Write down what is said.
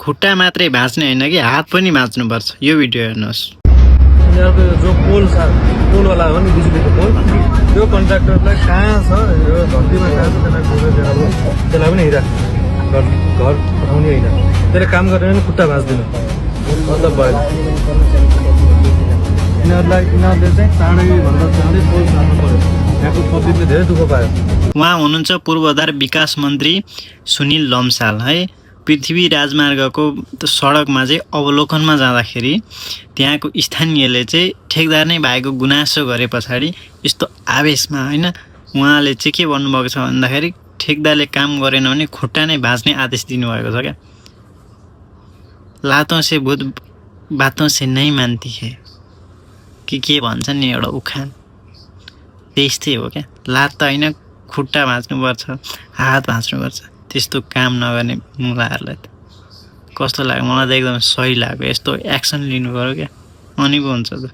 खुट्टा मात्रै भाँच्ने होइन कि हात पनि भाँच्नुपर्छ। यो भिडियो हेर्नुहोस्। यहाँको जो पोल छ, पोलवाला हो नि बिजुलीको पोल, त्यो कन्ट्राक्टरलाई कहाँ छ, यो धरतीमा कहाँ छ त्यसलाई खोजेर त्यसलाई पनि हिँडा घर पठाउने होइन। त्यसले काम गरेर पनि खुट्टा भाँच्दैन, मतलब भएन। यिनीहरूले चाहिँ चाँडैभन्दा चाँडै पोल सार्नु पर्यो। यहाँको पब्लिकले धेरै दुःख पायो। उहाँ हुनुहुन्छ पूर्वाधार विकास मन्त्री सुनिल लम्साल है। पृथ्वी राजमार्गको सडकमा चाहिँ अवलोकनमा जाँदाखेरि त्यहाँको स्थानीयले चाहिँ ठेकदार नै भएको गुनासो गरे पछाडि यस्तो आवेशमा होइन उहाँले चाहिँ के भन्नुभएको छ भन्दाखेरि ठेकदारले काम गरेन भने खुट्टा नै भाँच्ने आदेश दिनुभएको छ क्या। लातों से भूत बातों से नहीं मान्ती है के भन्छ नि एउटा उखान, त्यस्तै हो क्या। लात त होइन खुट्टा भाँच्नुपर्छ, हात भाँच्नुपर्छ। त्यस्तो काम नगर्ने मुलाहरूलाई त कस्तो लाग्यो? मलाई त एकदम सही लाग्यो। यस्तो एक्सन लिनु पऱ्यो क्या, अनि पो हुन्छ त।